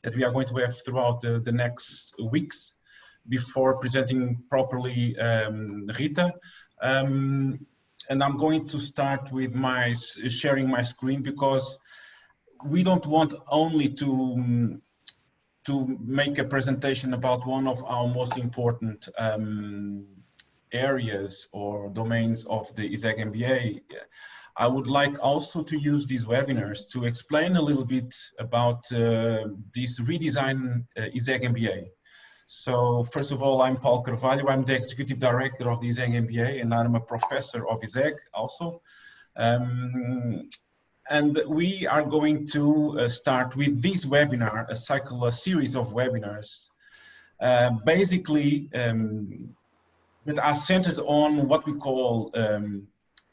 that we are going to have throughout the next weeks before presenting properly Rita. And I'm going to start with sharing my screen, because we don't want only to make a presentation about one of our most important areas or domains of the ISEG MBA. I would like also to use these webinars to explain a little bit about this redesign ISEG MBA. So first of all, I'm Paul Carvalho. I'm the Executive Director of the ISEG MBA, and I'm a professor of ISEG also. And we are going to start with this webinar, a series of webinars, basically that are centered on what we call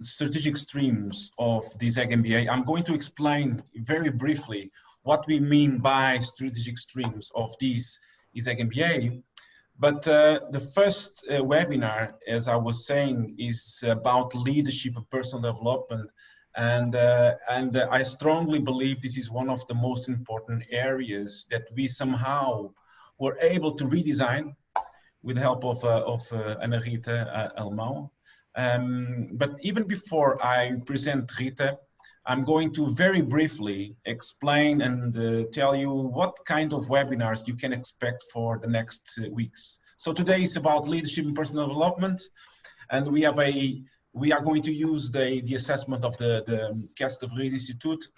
strategic streams of the ISEG MBA. I'm going to explain very briefly what we mean by strategic streams of this ISEG MBA. But the first webinar, as I was saying, is about leadership and personal development. And I strongly believe this is one of the most important areas that we somehow were able to redesign with the help of Rita Alemão. But even before I present Rita, I'm going to very briefly explain and tell you what kind of webinars you can expect for the next weeks. So today is about leadership and personal development, and we are going to use the assessment of the Kets de Vries Institute.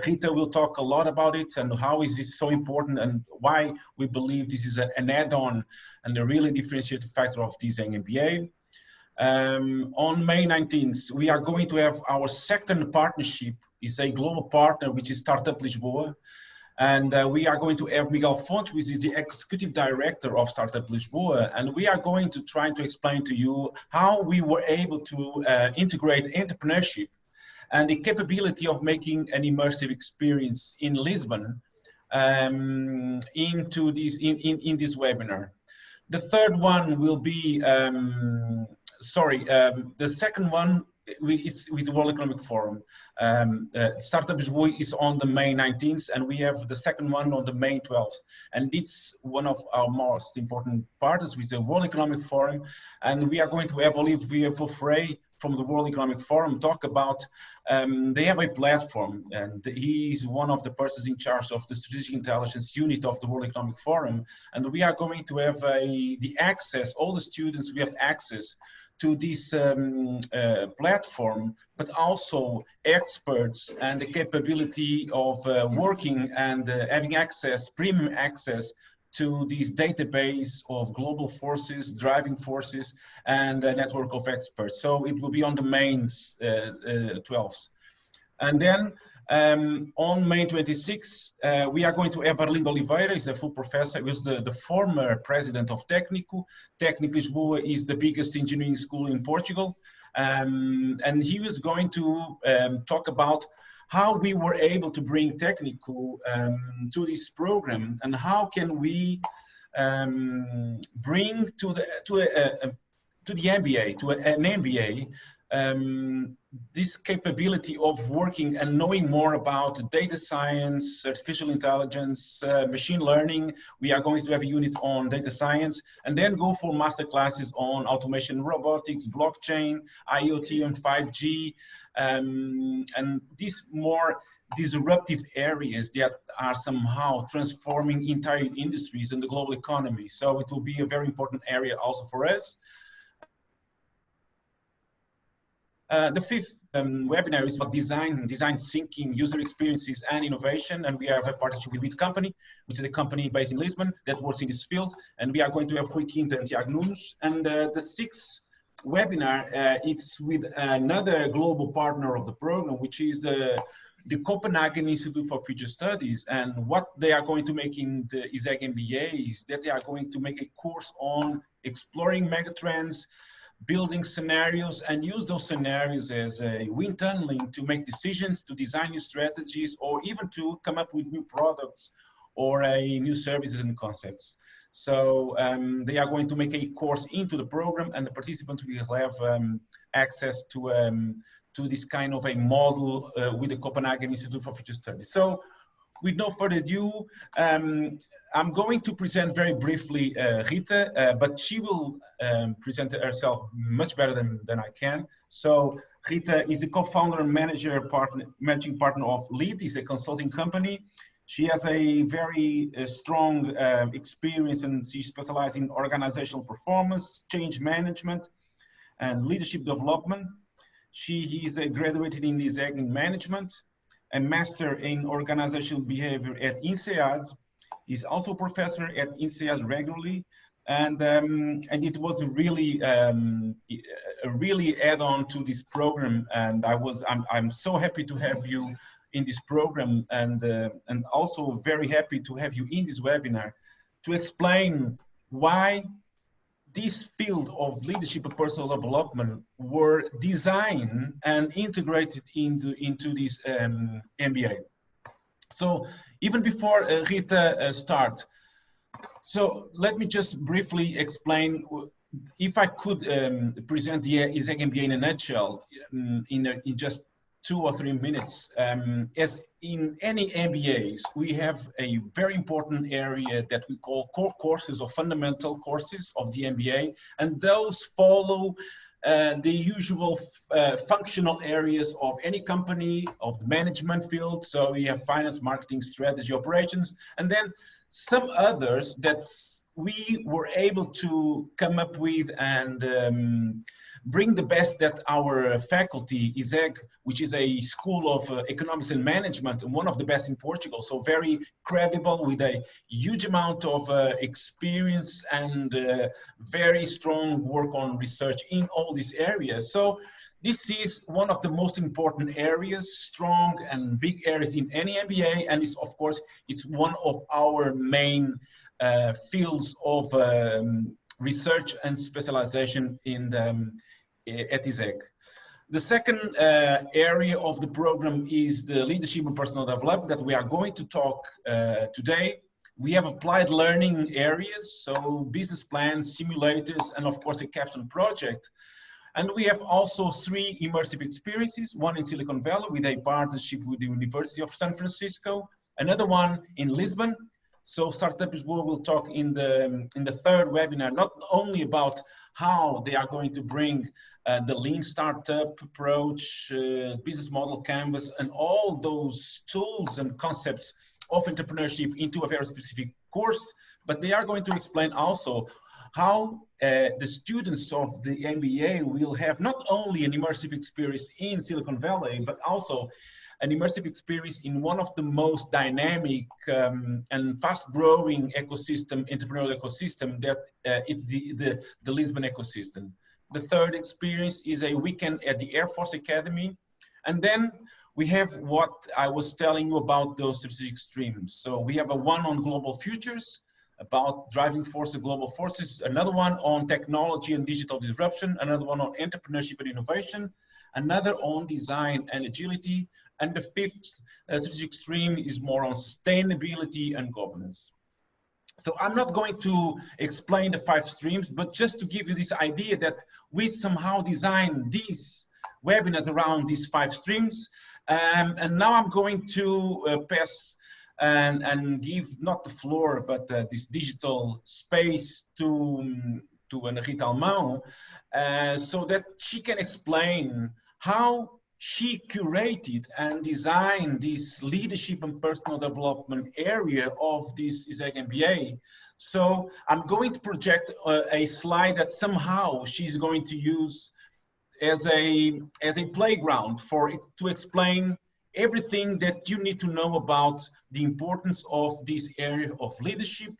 Rita will talk a lot about it and how is this so important and why we believe this is an add-on and a really differentiated factor of this MBA. On May 19th, we are going to have our second partnership. It's a global partner, which is Startup Lisboa. And we are going to have Miguel Fontes, which is the Executive Director of Startup Lisboa. And we are going to try to explain to you how we were able to integrate entrepreneurship and the capability of making an immersive experience in Lisbon into this, in this webinar. The third one will be, the second one, it's with the World Economic Forum. Startup Lisboa is on the May 19th, and we have the second one on the May 12th. And it's one of our most important partners with the World Economic Forum. And we are going to have Olivier Vauffray from the World Economic Forum talk about, they have a platform, and he is one of the persons in charge of the Strategic Intelligence Unit of the World Economic Forum. And we are going to have the access, all the students, we have access to this platform, but also experts and the capability of working and having access, premium access to this database of global forces, driving forces, and a network of experts. So it will be on the May 12th. And then on May 26th, we are going to have Arlindo Oliveira. He's a full professor. He was the former president of Técnico. Técnico Lisboa is the biggest engineering school in Portugal. And he was going to talk about how we were able to bring Técnico to this program, and how can we bring to the MBA, to an MBA, this capability of working and knowing more about data science, artificial intelligence, machine learning. We are going to have a unit on data science, and then go for master classes on automation, robotics, blockchain, IoT, and 5G, and these more disruptive areas that are somehow transforming entire industries in the global economy. So it will be a very important area also for us. The fifth webinar is about design thinking, user experiences, and innovation. And we have a partnership with Wheat Company, which is a company based in Lisbon that works in this field. And we are going to have Rui Quinta and Tiago Nunes. And the sixth webinar, it's with another global partner of the program, which is the Copenhagen Institute for Future Studies. And what they are going to make in the ISEG MBA is that they are going to make a course on exploring megatrends, building scenarios, and use those scenarios as a wind tunneling to make decisions, to design new strategies, or even to come up with new products or new services and concepts. So they are going to make a course into the program, and the participants will have access to this kind of a model with the Copenhagen Institute for Future Studies. So with no further ado, I'm going to present very briefly Rita, but she will present herself much better than I can. So Rita is the co-founder and managing partner of Lead, is a consulting company. She has a very strong experience, and she specializes in organizational performance, change management, and leadership development. She is graduated in ISEG in management, a master in organizational behavior at INSEAD. He's also a professor at INSEAD regularly, and it was a really add-on to this program. And I'm so happy to have you in this program, and also very happy to have you in this webinar to explain why this field of leadership and personal development were designed and integrated into this MBA. So even before Rita start, so let me just briefly explain, if I could present the ISEG MBA in a nutshell, in just 2 or 3 minutes. As in any MBAs, we have a very important area that we call core courses or fundamental courses of the MBA, and those follow the usual functional areas of any company, of the management field. So we have finance, marketing, strategy, operations, and then some others that we were able to come up with and bring the best that our faculty, ISEG, which is a school of economics and management, and one of the best in Portugal, so very credible with a huge amount of experience and very strong work on research in all these areas. So this is one of the most important areas, strong and big areas in any MBA, and it's, of course, it's one of our main fields of research and specialization in the at ISEG. The second area of the program is the leadership and personal development that we are going to talk today. We have applied learning areas, so business plans, simulators, and of course a capstone project. And we have also 3 immersive experiences, one in Silicon Valley with a partnership with the University of San Francisco, another one in Lisbon. So Startup is what we'll talk in the third webinar, not only about how they are going to bring the lean startup approach, business model canvas, and all those tools and concepts of entrepreneurship into a very specific course, but they are going to explain also how the students of the MBA will have not only an immersive experience in Silicon Valley, but also an immersive experience in one of the most dynamic and fast-growing entrepreneurial ecosystem that it's the Lisbon ecosystem. The third experience is a weekend at the Air Force Academy. And then we have what I was telling you about those strategic streams. So we have a one on global futures, about driving forces, global forces, another one on technology and digital disruption, another one on entrepreneurship and innovation, another on design and agility, and the fifth strategic stream is more on sustainability and governance. So I'm not going to explain the 5 streams, but just to give you this idea that we somehow designed these webinars around these 5 streams. And now I'm going to pass and give not the floor, but this digital space to Rita Alemão, so that she can explain how she curated and designed this leadership and personal development area of this ISEG MBA. So I'm going to project a slide that somehow she's going to use as a playground for it to explain everything that you need to know about the importance of this area of leadership,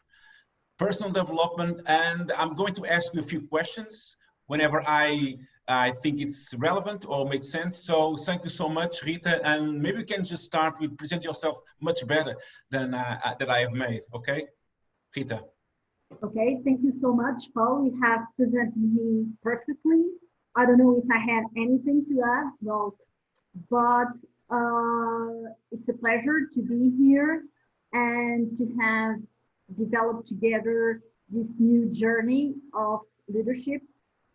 personal development, and I'm going to ask you a few questions whenever I think it's relevant or makes sense. So thank you so much, Rita, and maybe you can just start with present yourself much better than that I have made, okay? Rita. Okay, thank you so much, Paul. You have presented me perfectly. I don't know if I have anything to add, no, but it's a pleasure to be here and to have developed together this new journey of leadership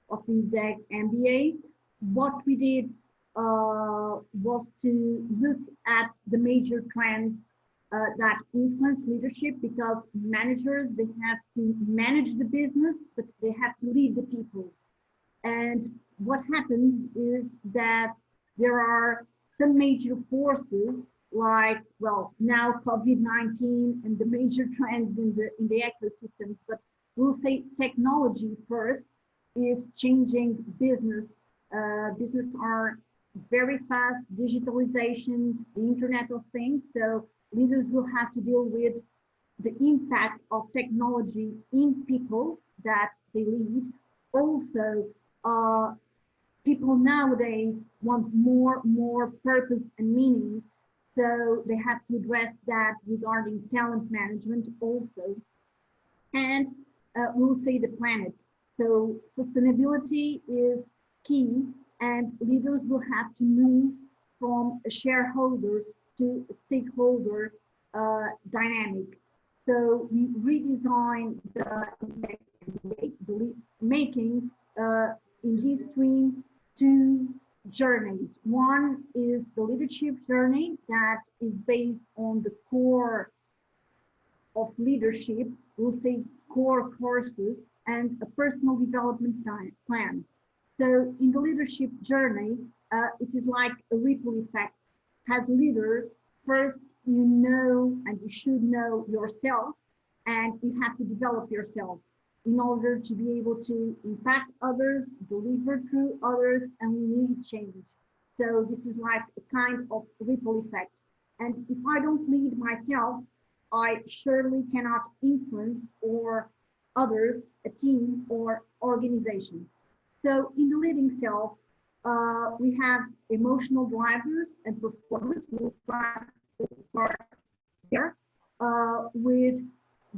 of the ISEG MBA. What we did was to look at the major trends that influence leadership, because managers, they have to manage the business, but they have to lead the people. And what happens is that there are some major forces like, well, now COVID-19 and the major trends in the ecosystems, but we'll say technology first is changing business. Business are very fast, digitalization, the Internet of Things. So leaders will have to deal with the impact of technology in people that they lead. Also, people nowadays want more purpose and meaning. So they have to address that regarding talent management also. And we'll say the planet. So sustainability is key, and leaders will have to move from a shareholder to a stakeholder dynamic. So we redesign the making in this stream two journeys. One is the leadership journey that is based on the core of leadership, we'll say core courses, and a personal development plan. So in the leadership journey, it is like a ripple effect. As a leader, first you know and you should know yourself, and you have to develop yourself in order to be able to impact others, deliver through others, and we need change. So this is like a kind of ripple effect. And if I don't lead myself, I surely cannot influence or others, a team or organization. So in the leading self, we have emotional drivers and performance. We'll start there with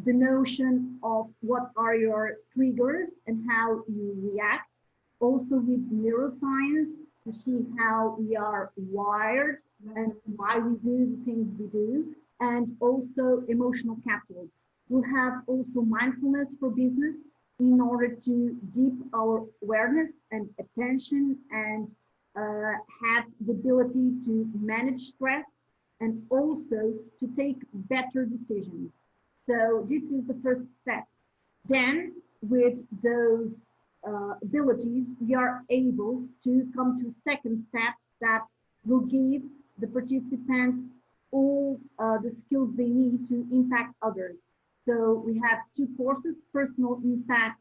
the notion of what are your triggers and how you react. Also with neuroscience to see how we are wired and why we do the things we do, and also emotional capital. We'll have also mindfulness for business in order to deep our awareness and attention and have the ability to manage stress and also to take better decisions. So this is the first step. Then with those abilities, we are able to come to a second step that will give the participants all the skills they need to impact others. So we have two courses, personal impact,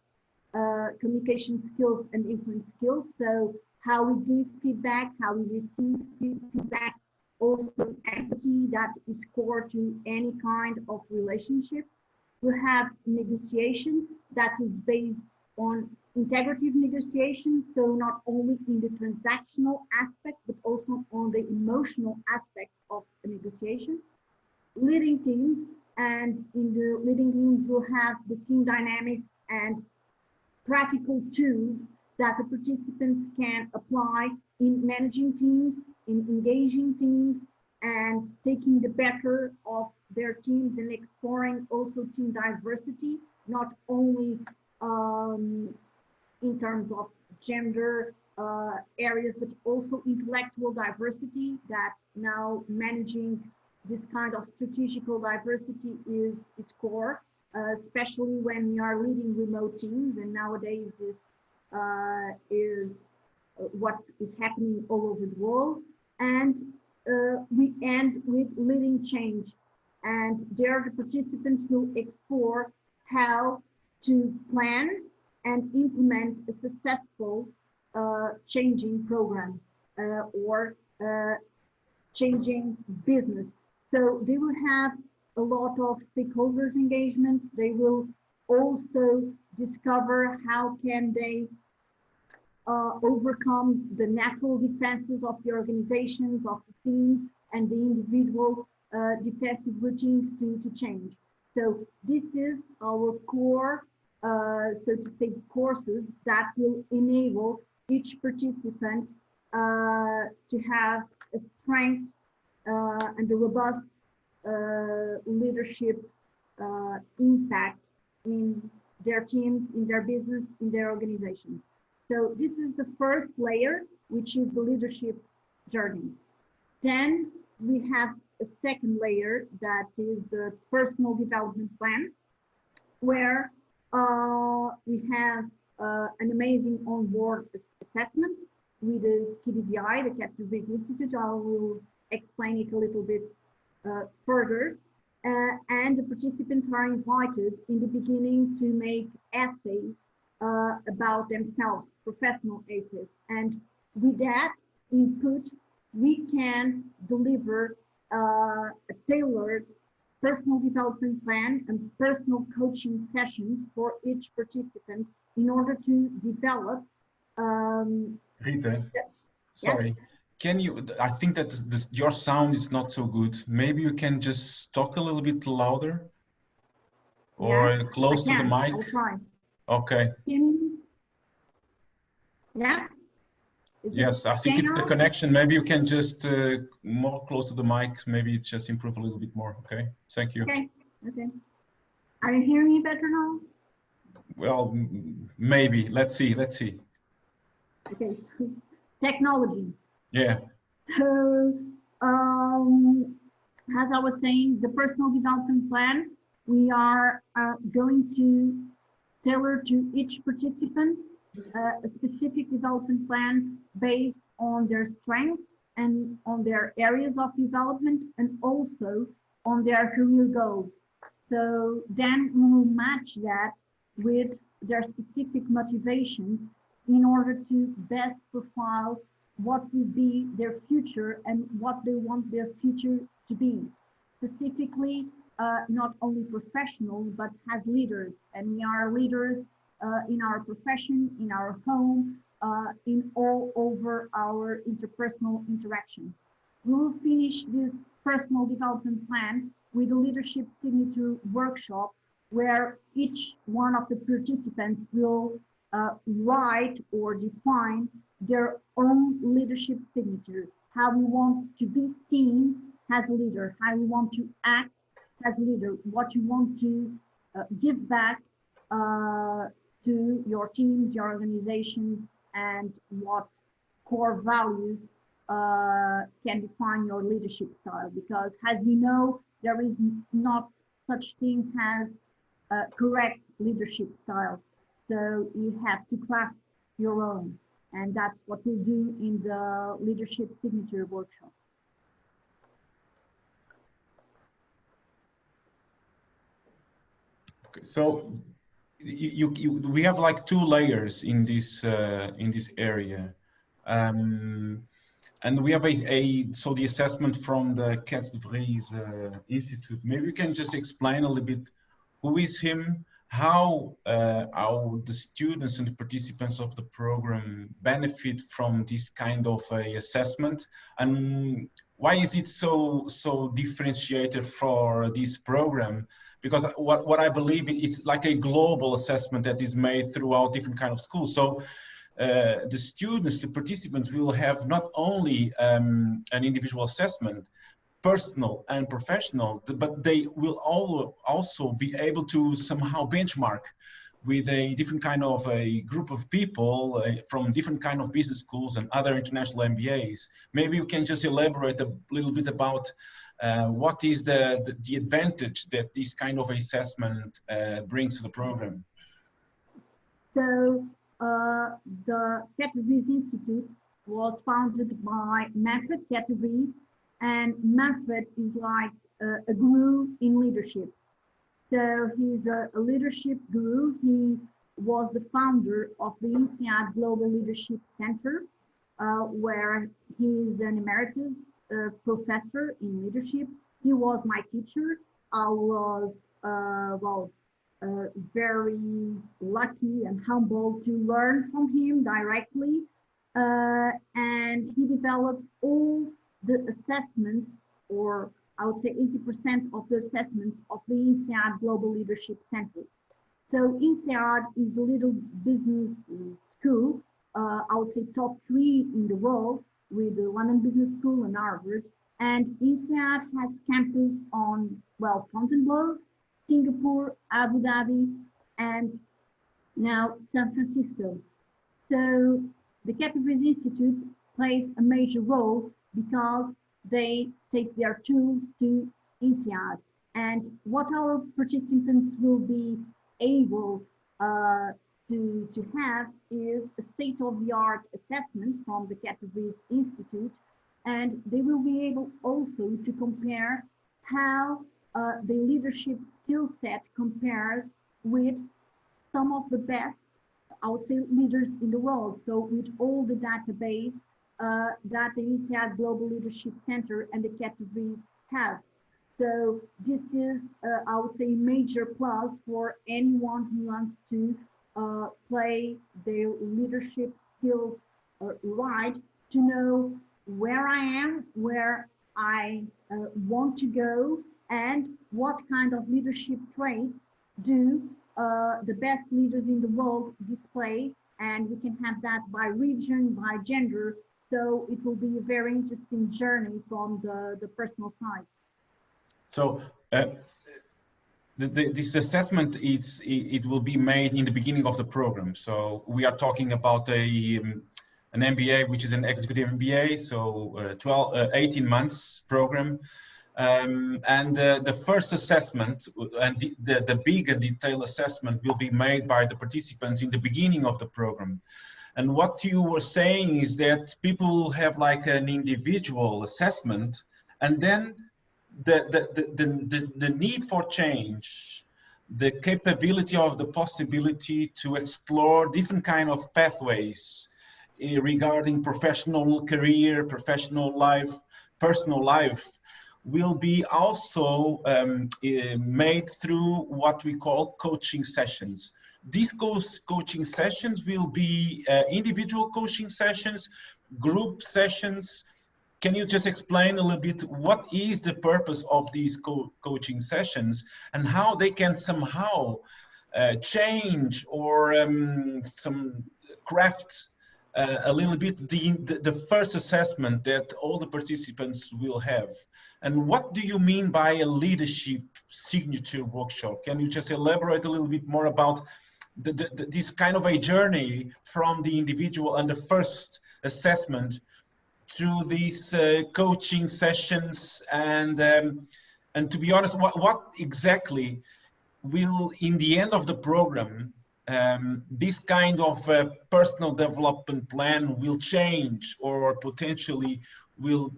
communication skills and influence skills. So how we give feedback, how we receive feedback, also empathy that is core to any kind of relationship. We have negotiation that is based on integrative negotiation, so not only in the transactional aspect, but also on the emotional aspect of the negotiation. Leading teams, and in the leading teams we'll have the team dynamics and practical tools that the participants can apply in managing teams, in engaging teams, and taking the better of their teams and exploring also team diversity, not only in terms of gender areas, but also intellectual diversity, that now managing this kind of strategical diversity is core, especially when we are leading remote teams, and nowadays this is what is happening all over the world. And we end with leading change, and there the participants will explore how to plan and implement a successful changing program or changing business. So they will have a lot of stakeholders engagement. They will also discover how can they overcome the natural defenses of the organizations, of the teams, and the individual defensive routines to change. So this is our core, so to say, courses that will enable each participant to have a strength and a robust leadership impact in their teams, in their business, in their organizations. So this is the first layer, which is the leadership journey. Then we have a second layer that is the personal development plan, where we have an amazing on-board assessment with the KDVI, the Vries Institute. I will explain it a little bit further. And the participants are invited in the beginning to make essays about themselves, professional essays. And with that input, we can deliver a tailored personal development plan and personal coaching sessions for each participant in order to develop. Rita, Yes. sorry. Can you, I think that your sound is not so good. Maybe you can just talk a little bit louder or close to the mic. I'll try. Okay. Yeah. Yes, I think it's the connection. Maybe you can just more close to the mic. Maybe it just improve a little bit more. Okay. Thank you. Okay. Okay. Are you hearing me better now? Well, maybe. Let's see. Let's see. Okay. So, technology. Yeah. So, as I was saying, the personal development plan, we are going to tailor to each participant a specific development plan based on their strengths and on their areas of development and also on their career goals. So then we will match that with their specific motivations in order to best profile what will be their future and what they want their future to be. Specifically, not only professional, but as leaders. And we are leaders in our profession, in our home, in all over our interpersonal interactions. We will finish this personal development plan with a leadership signature workshop where each one of the participants will write or define their own leadership signature, how we want to be seen as a leader, how we want to act as a leader, what you want to give back to your teams, your organizations, and what core values can define your leadership style. Because as you know, there is not such thing as correct leadership style. So you have to craft your own. And that's what we'll do in the leadership signature workshop. Okay, so we have like two layers in this area, and we have so the assessment from the Kets Vries Institute. Maybe you can just explain a little bit who is him, how the students and the participants of the program benefit from this kind of a assessment, and why is it so differentiated for this program? Because what I believe it's like a global assessment that is made throughout different kind of schools. So the students, the participants will have not only an individual assessment, personal and professional, but they will also be able to somehow benchmark with a different kind of a group of people from different kind of business schools and other international MBAs. Maybe you can just elaborate a little bit about what is the advantage that this kind of assessment brings to the program? So the Vries Institute was founded by Manfred Vries, and Manfred is like a guru in leadership. So he's a leadership guru. He was the founder of the INSEAD Global Leadership Center, where he is an emeritus professor in leadership. He was my teacher. I was very lucky and humble to learn from him directly. And he developed all the assessments, or I would say 80% of the assessments of the INSEAD Global Leadership Center. So INSEAD is a little business school, I would say top 3 in the world, with the London Business School and Harvard. And INSEAD has campus on, well, Fontainebleau, Singapore, Abu Dhabi, and now San Francisco. So the KDVI Institute plays a major role because they take their tools to INSEAD. And what our participants will be able to have is a state-of-the-art assessment from the KDVI Institute, and they will be able also to compare how the leadership skill set compares with some of the best, I would say, leaders in the world. So with all the database that the INSEAD Global Leadership Center and the KDVI have. So this is, I would say, a major plus for anyone who wants to play their leadership skills right, to know where I am, where I want to go, and what kind of leadership traits do the best leaders in the world display. And we can have that by region, by gender. So it will be a very interesting journey from the personal side. So this assessment, it will be made in the beginning of the program. So we are talking about an MBA, which is an executive MBA, so 18 months program. And the first assessment and the big and detailed assessment will be made by the participants in the beginning of the program. And what you were saying is that people will have like an individual assessment, and then the need for change, the capability of the possibility to explore different kind of pathways regarding professional career, professional life, personal life, will be also made through what we call coaching sessions. These coaching sessions will be individual coaching sessions, group sessions. Can you just explain a little bit what is the purpose of these coaching sessions and how they can somehow change or some craft a little bit the first assessment that all the participants will have? And what do you mean by a leadership signature workshop? Can you just elaborate a little bit more about this kind of a journey from the individual and the first assessment through these coaching sessions, and to be honest, what exactly will, in the end of the program, this kind of personal development plan will change, or potentially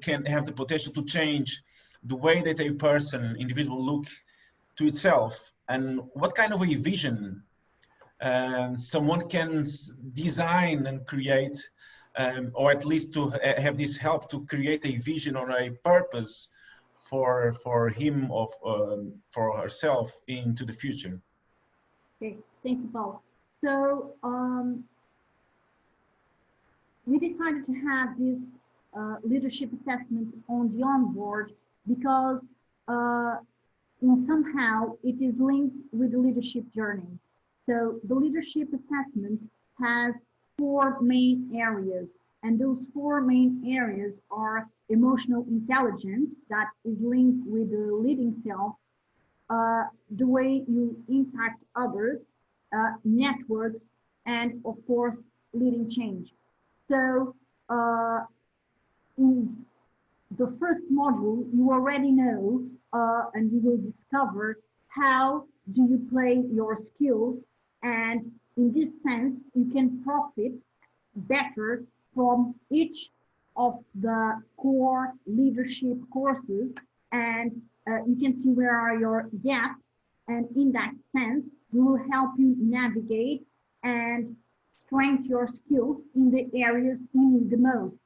can have the potential to change the way that a person, individual, look to itself, and what kind of a vision someone can design and create, or at least to have this help to create a vision or a purpose for him or for herself into the future. Okay, thank you, Paul. So we decided to have this leadership assessment on the onboard because somehow it is linked with the leadership journey. So the leadership assessment has 4 main areas, and those 4 main areas are emotional intelligence, that is linked with the leading self, the way you impact others, networks, and of course, leading change. So in the first module, you already know, and you will discover how do you play your skills, and in this sense, you can profit better from each of the core leadership courses, and you can see where are your gaps, and in that sense, we will help you navigate and strengthen your skills in the areas you need the most.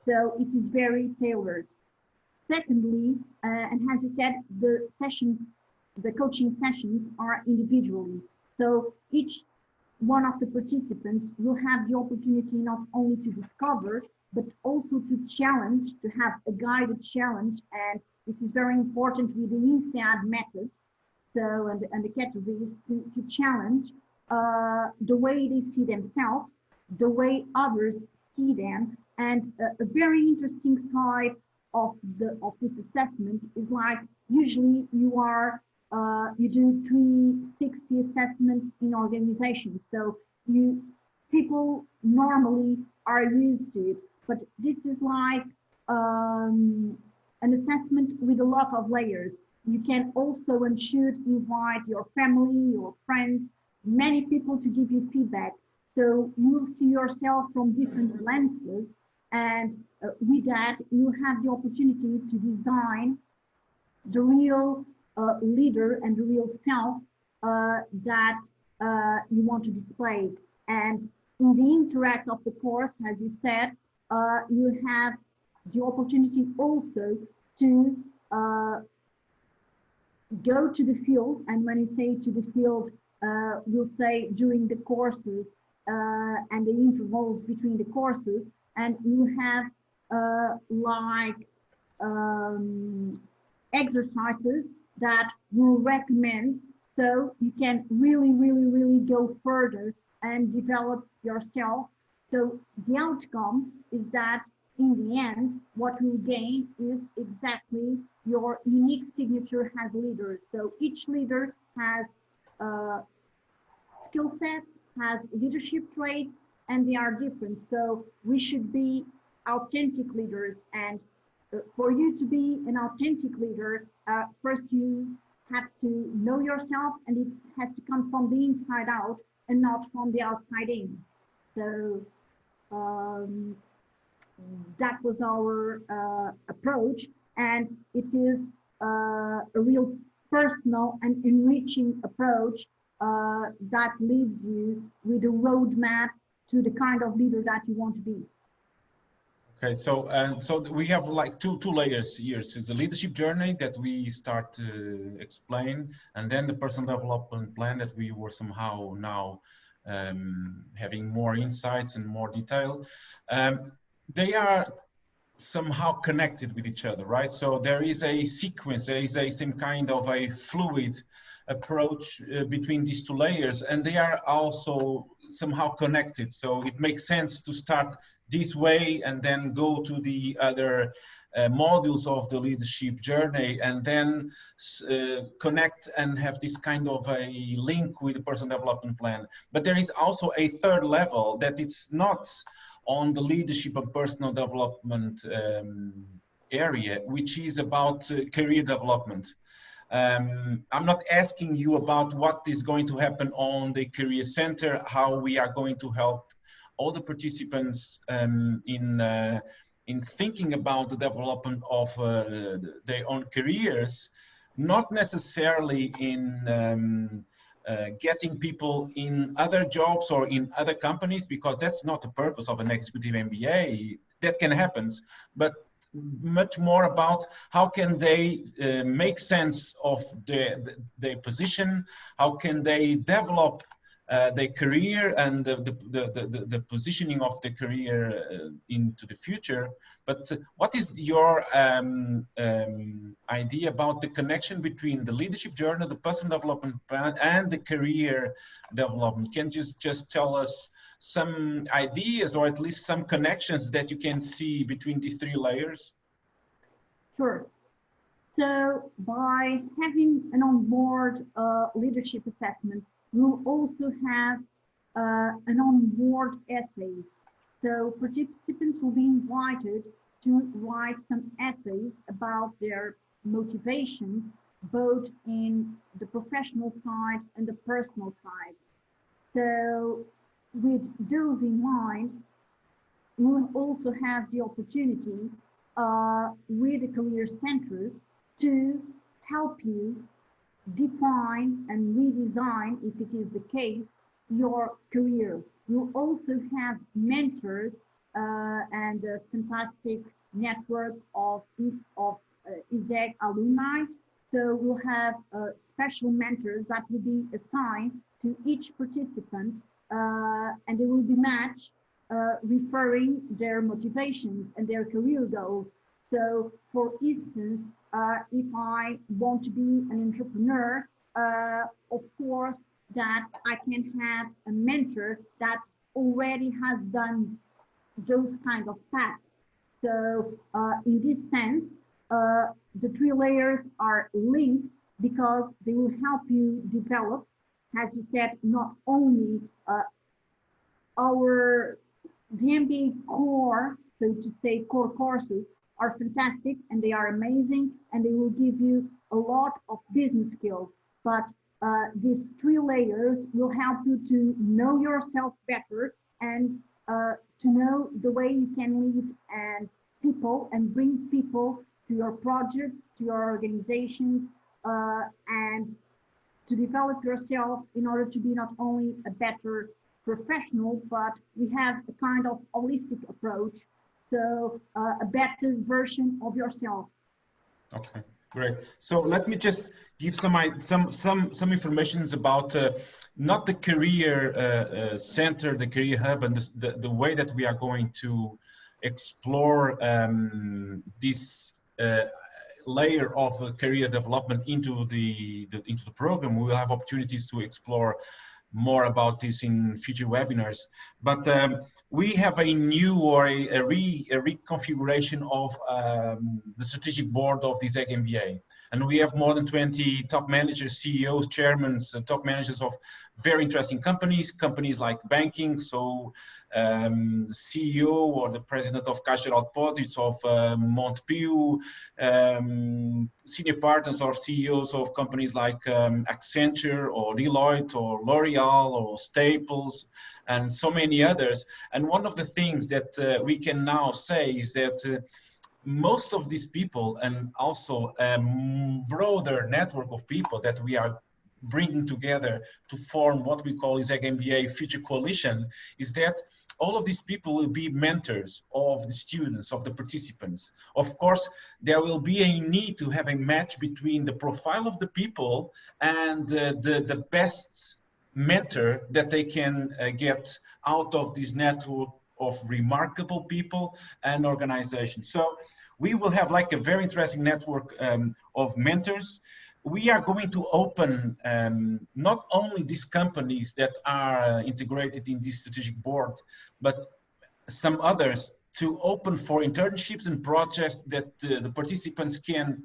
So it is very tailored. Secondly, and as you said, the coaching sessions are individually. So each one of the participants will have the opportunity not only to discover, but also to challenge, to have a guided challenge. And this is very important with the INSEAD method. So, and the categories to challenge the way they see themselves, the way others see them. And a very interesting side of this assessment is like, usually you do 360 assessments in organizations. So people normally are used to it, but this is like a an assessment with a lot of layers. You can also and should invite your family, your friends, many people to give you feedback. So you'll see yourself from different lenses, and with that, you have the opportunity to design the real leader and the real self that you want to display. And in the interact of the course, as you said, you have the opportunity also to go to the field. And when you say to the field, we'll say during the courses and the intervals between the courses, and you have like exercises that we'll recommend, so you can really go further and develop yourself. So the outcome is that in the end, what you'll gain is exactly your unique signature as leaders. So each leader has skill sets, has leadership traits, and they are different. So we should be authentic leaders. And for you to be an authentic leader, first you have to know yourself, and it has to come from the inside out and not from the outside in. So that was our approach, and it is a real personal and enriching approach that leaves you with a roadmap to the kind of leader that you want to be. Okay, so we have like two layers here. So the leadership journey that we start to explain, and then the personal development plan that we were somehow now having more insights and more detail. They are somehow connected with each other, right? So there is a sequence, there is some kind of a fluid approach between these two layers, and they are also somehow connected. So it makes sense to start this way and then go to the other modules of the leadership journey, and then connect and have this kind of a link with the personal development plan. But there is also a third level that it's not on the leadership and personal development area, which is about career development. I'm not asking you about what is going to happen on the career center, how we are going to help all the participants in thinking about the development of their own careers, not necessarily in getting people in other jobs or in other companies, because that's not the purpose of an executive MBA. That can happen, but much more about how can they make sense of their position, how can they develop their career and the positioning of the career into the future. But what is your idea about the connection between the leadership journey, the personal development plan, and the career development? Can you just tell us some ideas, or at least some connections that you can see between these three layers? Sure. So by having an onboard leadership assessment, we'll also have an onboard essay. So participants will be invited to write some essays about their motivations, both in the professional side and the personal side. So with those in mind, we'll also have the opportunity with the Career Center to help you define and redesign, if it is the case, your career. You'll also have mentors and a fantastic network of ISEG alumni. So we'll have special mentors that will be assigned to each participant, and they will be matched referring their motivations and their career goals. So for instance, if I want to be an entrepreneur, of course, that I can have a mentor that already has done those kind of paths. So in this sense, the three layers are linked because they will help you develop, as you said, not only the MBA core, so to say, core courses, are fantastic and they are amazing and they will give you a lot of business skills. But these 3 layers will help you to know yourself better and to know the way you can lead and people and bring people to your projects, to your organizations, and to develop yourself in order to be not only a better professional, but we have a kind of holistic approach. So a better version of yourself. Okay, great. So let me just give some information about not the career center, the career hub, and the way that we are going to explore this layer of career development into the program. We will have opportunities to explore more about this in future webinars, but we have a new or a reconfiguration of the strategic board of the ISEG MBA, and we have more than 20 top managers, CEOs, chairmen, top managers of very interesting companies like banking. So the CEO or the president of Caixa de Deposits of Montpellier, senior partners or CEOs of companies like Accenture or Deloitte or L'Oreal or Staples and so many others. And one of the things that we can now say is that most of these people, and also a broader network of people that we are bringing together to form what we call ISEG MBA Future Coalition, is that all of these people will be mentors of the students, of the participants. Of course, there will be a need to have a match between the profile of the people and the best mentor that they can get out of this network of remarkable people and organizations. So we will have like a very interesting network of mentors. We are going to open not only these companies that are integrated in this strategic board, but some others to open for internships and projects that the participants can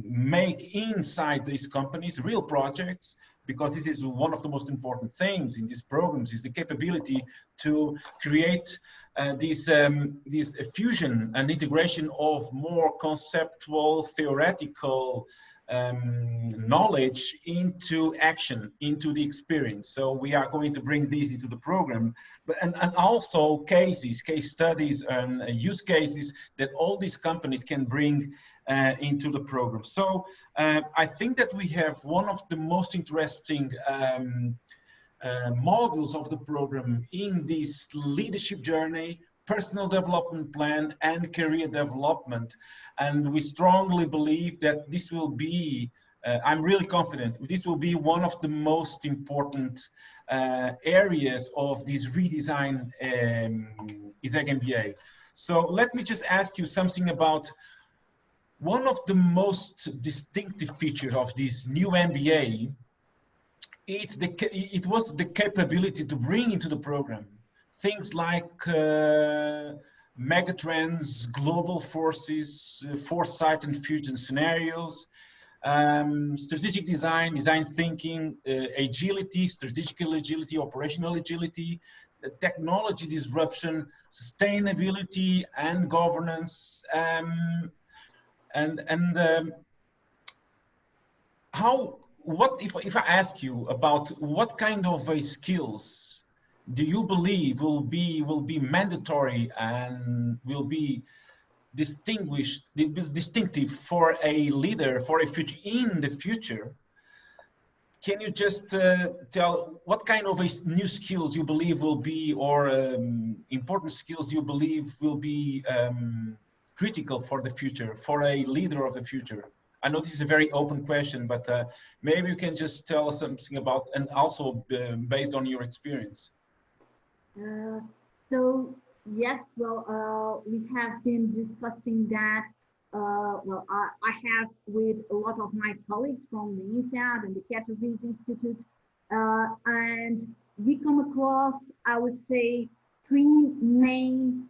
make inside these companies, real projects, because this is one of the most important things in these programs, is the capability to create this fusion and integration of more conceptual, theoretical knowledge into action, into the experience. So we are going to bring this into the program, but and also case studies and use cases that all these companies can bring into the program. So I think that we have one of the most interesting modules of the program in this leadership journey, personal development plan, and career development. And we strongly believe that this will be, I'm really confident, this will be one of the most important areas of this redesign ISEG MBA. So let me just ask you something about one of the most distinctive features of this new MBA. It was the capability to bring into the program things like megatrends, global forces, foresight and future scenarios, strategic design, design thinking, agility, strategic agility, operational agility, technology disruption, sustainability and governance, what if I ask you about what kind of skills do you believe will be mandatory and will be distinctive for a leader for a future in the future? Can you just tell what kind of new skills you believe will be, or important skills you believe will be critical for the future, for a leader of the future? I know this is a very open question, but maybe you can just tell us something about, and also based on your experience. So yes, well, we have been discussing that. Well, I have with a lot of my colleagues from the INSEAD and the Kets Institute, and we come across, I would say, 3 main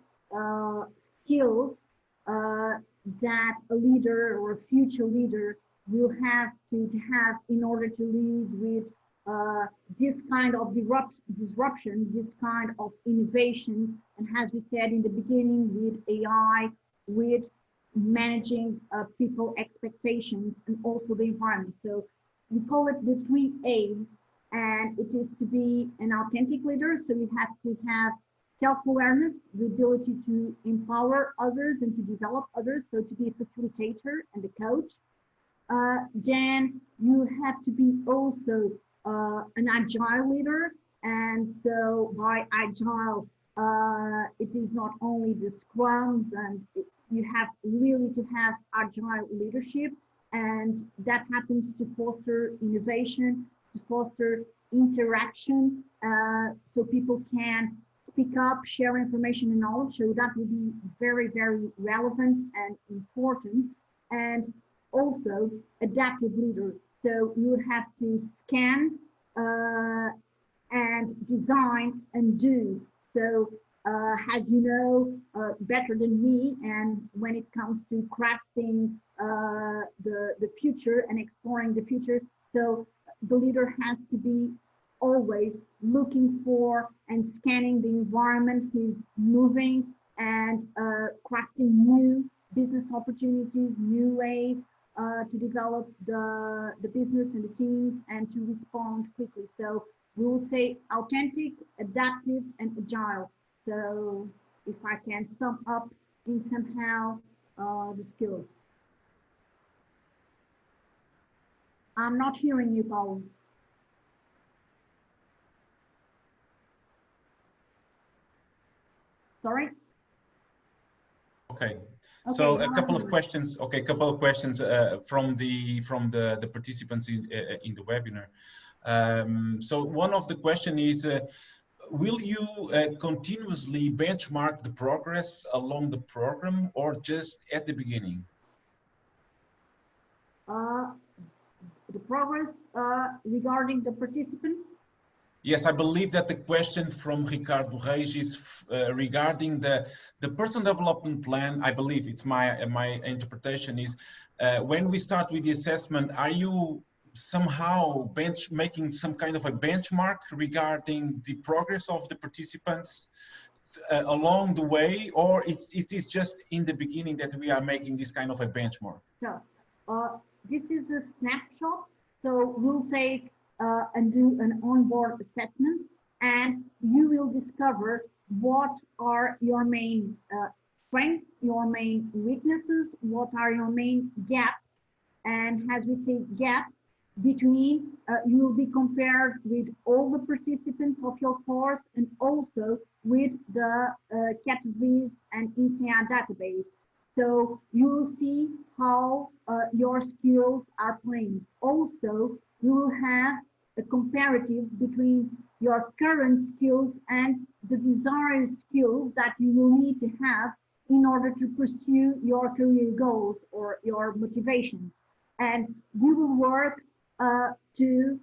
skills that a leader or a future leader will have to have in order to lead with this kind of disruption, this kind of innovations, and as we said in the beginning, with AI with managing people expectations and also the environment. So we call it the 3 A's, and it is to be an authentic leader. So you have to have self-awareness, the ability to empower others and to develop others. So to be a facilitator and a coach. Then you have to be also an agile leader. And so by agile, it is not only the scrums, and you have really to have agile leadership, and that happens to foster innovation, to foster interaction, so people can speak up, share information and knowledge. So that will be very, very relevant and important. And also adaptive leader. So you would have to scan and design and do. So as you know better than me, and when it comes to crafting the future and exploring the future, so the leader has to be always looking for and scanning the environment he's moving, and crafting new business opportunities, new ways to develop the business and the teams, and to respond quickly. So we would say authentic, adaptive, and agile. So if I can sum up in somehow the skills. I'm not hearing you, Paul. Sorry? Okay. So a couple of questions. Okay, a couple of questions from the participants in the webinar. So one of the question is, will you continuously benchmark the progress along the program, or just at the beginning? The progress regarding the participants? Yes, I believe that the question from Ricardo Reis is regarding the personal development plan. I believe it's my interpretation is when we start with the assessment, are you somehow making some kind of a benchmark regarding the progress of the participants along the way, or it is just in the beginning that we are making this kind of a benchmark? So this is a snapshot. So we'll take and do an onboard assessment, and you will discover what are your main strengths, your main weaknesses, what are your main gaps. And as we say gaps, between you will be compared with all the participants of your course, and also with the KDVI and ISEG database. So you will see how your skills are playing. Also, you will have a comparative between your current skills and the desired skills that you will need to have in order to pursue your career goals or your motivations. And we will work to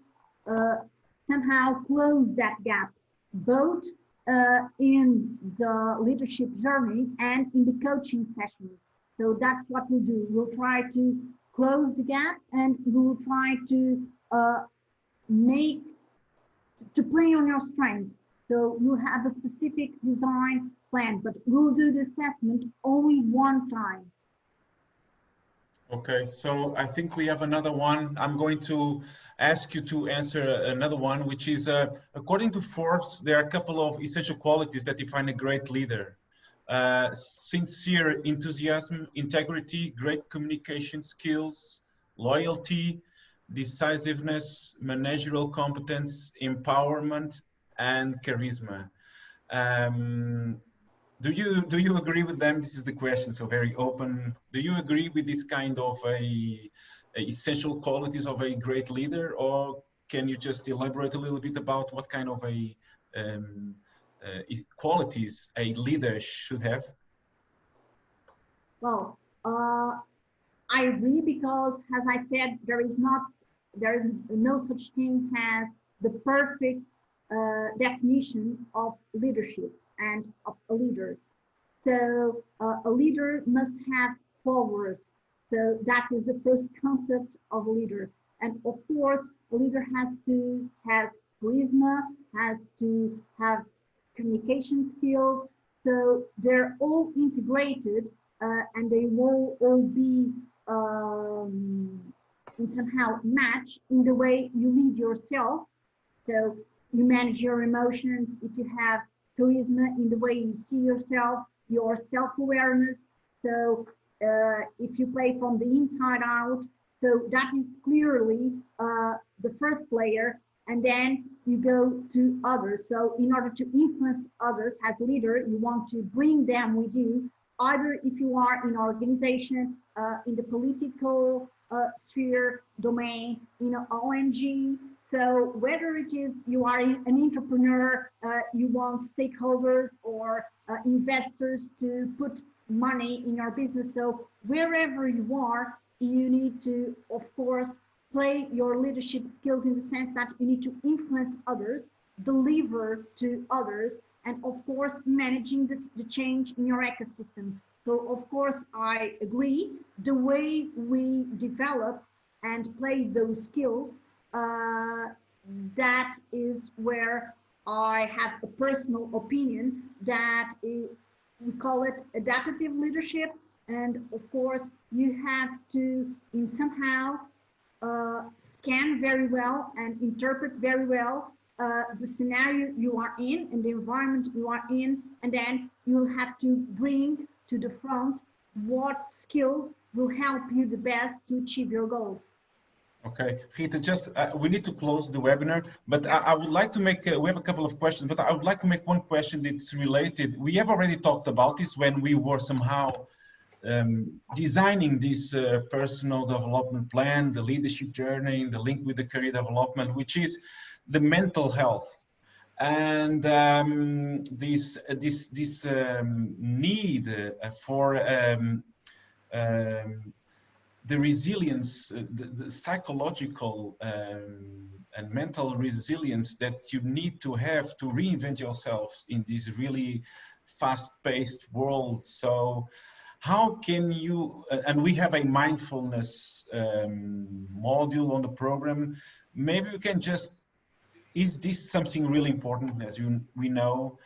somehow close that gap, both in the leadership journey and in the coaching sessions. So that's what we'll do. We'll try to close the gap, and we'll try to play on your strengths. So you have a specific design plan, but we'll do the assessment only one time. Okay, so I think we have another one. I'm going to ask you to answer another one, which is, according to Forbes, there are a couple of essential qualities that define a great leader. Sincere enthusiasm, integrity, great communication skills, loyalty, decisiveness, managerial competence, empowerment, and charisma. Do you agree with them? This is the question, so very open. Do you agree with this kind of essential qualities of a great leader, or can you just elaborate a little bit about what kind of qualities a leader should have? Well, I agree, because as I said, there is no such thing as the perfect definition of leadership and of a leader. So a leader must have followers. So that is the first concept of a leader. And of course, a leader has to have charisma, has to have communication skills. So they're all integrated and they will all be in somehow match in the way you lead yourself. So you manage your emotions, if you have charisma in the way you see yourself, your self-awareness. So if you play from the inside out, so that is clearly the first layer, and then you go to others. So in order to influence others as a leader, you want to bring them with you, either if you are in an organization, in the political sphere, domain, in an ONG. So whether it is you are an entrepreneur, you want stakeholders or investors to put money in your business. So wherever you are, you need to, of course, play your leadership skills in the sense that you need to influence others, deliver to others, and of course, managing the change in your ecosystem. So of course, I agree, the way we develop and play those skills, that is where I have a personal opinion that is, we call it adaptive leadership. And of course, you have to, in somehow, scan very well and interpret very well the scenario you are in and the environment you are in, and then you'll have to bring to the front what skills will help you the best to achieve your goals. Okay, Rita, just we need to close the webinar, but I would like to make, we have a couple of questions, but I would like to make one question that's related. We have already talked about this when we were somehow designing this personal development plan, the leadership journey, and the link with the career development, which is the mental health. And this need for the resilience, the psychological and mental resilience that you need to have to reinvent yourselves in this really fast-paced world. So how can you, and we have a mindfulness module on the program, maybe you can just, is this something really important, as we know?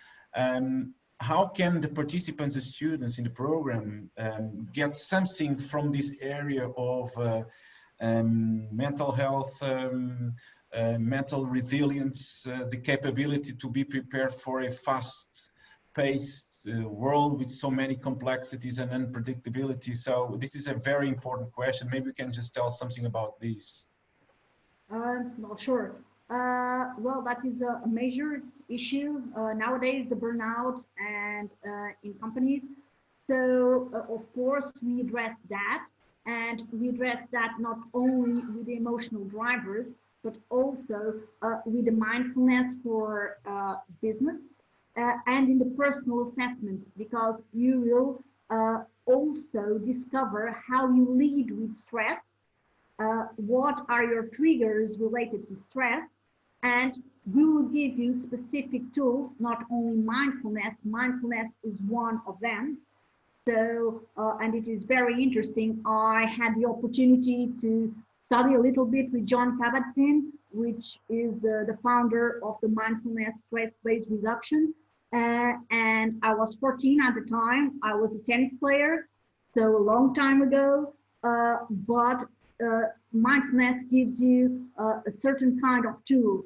How can the participants and students in the program get something from this area of mental health, mental resilience, the capability to be prepared for a fast-paced world with so many complexities and unpredictability? So this is a very important question. Maybe you can just tell something about this. Well, sure. Well, that is a major issue nowadays, the burnout and in companies. So, of course, we address that, and we address that not only with the emotional drivers, but also with the mindfulness for business and in the personal assessment, because you will also discover how you lead with stress. What are your triggers related to stress, and we will give you specific tools, not only mindfulness. Mindfulness is one of them. So, and it is very interesting. I had the opportunity to study a little bit with John Kabat-Zinn, which is the founder of the mindfulness stress-based reduction. And I was 14 at the time. I was a tennis player, so a long time ago, but mindfulness gives you a certain kind of tools,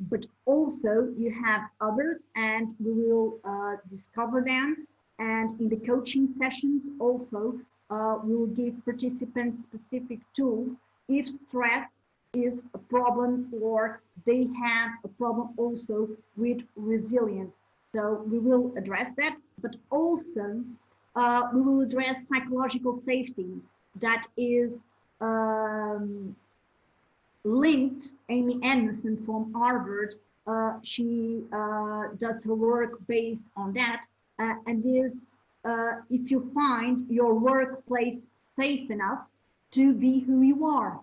but also you have others, and we will discover them. And in the coaching sessions also, we will give participants specific tools if stress is a problem or they have a problem also with resilience. So we will address that, but also we will address psychological safety. That is linked. Amy Edmondson from Harvard, she does her work based on that, and is if you find your workplace safe enough to be who you are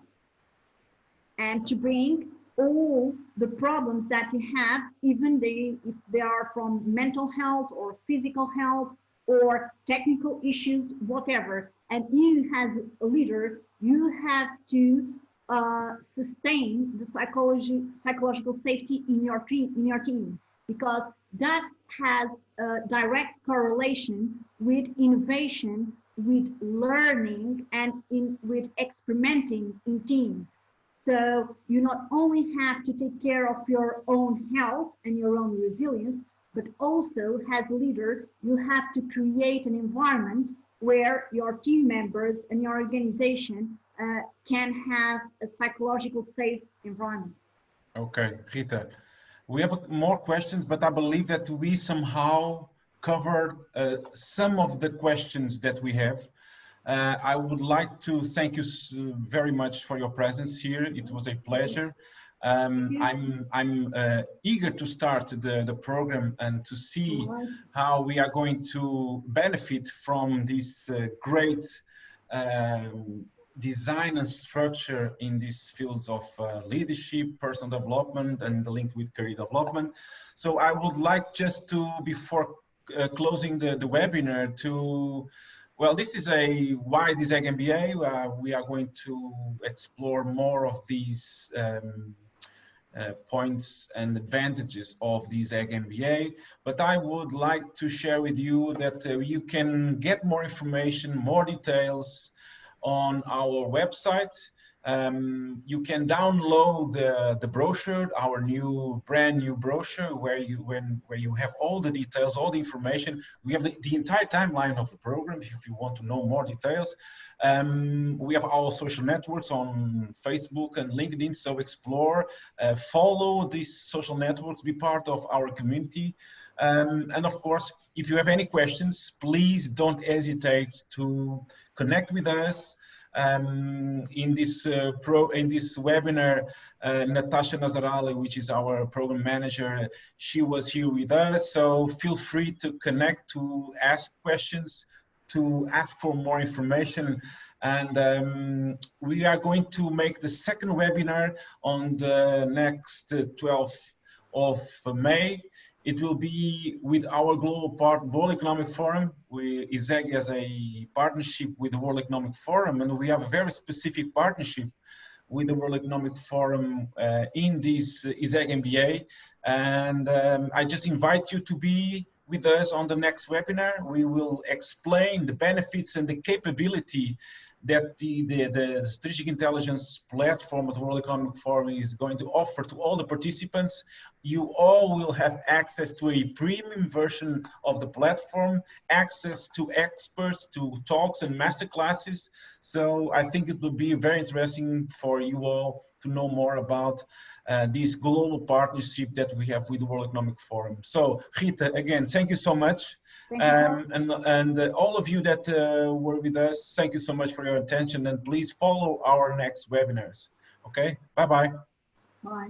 and to bring all the problems that you have, even if they are from mental health or physical health or technical issues, whatever. And you as a leader, you have to sustain the psychological safety in your team, because that has a direct correlation with innovation with learning and with experimenting in teams. So you not only have to take care of your own health and your own resilience, but also as a leader, you have to create an environment where your team members and your organization can have a psychological safe environment. Okay, Rita, we have more questions, but I believe that we somehow covered some of the questions that we have. I would like to thank you very much for your presence here. It was a pleasure. I'm eager to start the program and to see how we are going to benefit from this great design and structure in these fields of leadership, personal development, and the link with career development. So I would like just to, before closing the webinar, to, well, this is a why ISEG MBA. We are going to explore more of these points and advantages of the ISEG MBA, but I would like to share with you that you can get more information, more details on our website. You can download the brochure, our brand new brochure, where you have all the details, all the information. We have the entire timeline of the program if you want to know more details. We have our social networks on Facebook and LinkedIn, so explore, follow these social networks, be part of our community. And of course, if you have any questions, please don't hesitate to connect with us. In this webinar, Natasha Nazarali, which is our program manager, she was here with us. So feel free to connect, to ask questions, to ask for more information. And we are going to make the second webinar on the next 12th of May. It will be with our global partner, World Economic Forum. ISEG has a partnership with the World Economic Forum, and we have a very specific partnership with the World Economic Forum in this ISEG MBA. And I just invite you to be with us on the next webinar. We will explain the benefits and the capability that the strategic intelligence platform of the World Economic Forum is going to offer to all the participants. You all will have access to a premium version of the platform, access to experts, to talks and masterclasses. So I think it will be very interesting for you all to know more about this global partnership that we have with the World Economic Forum. So Rita, again, thank you so much. And all of you that were with us, thank you so much for your attention, and please follow our next webinars. Okay, bye-bye. Bye.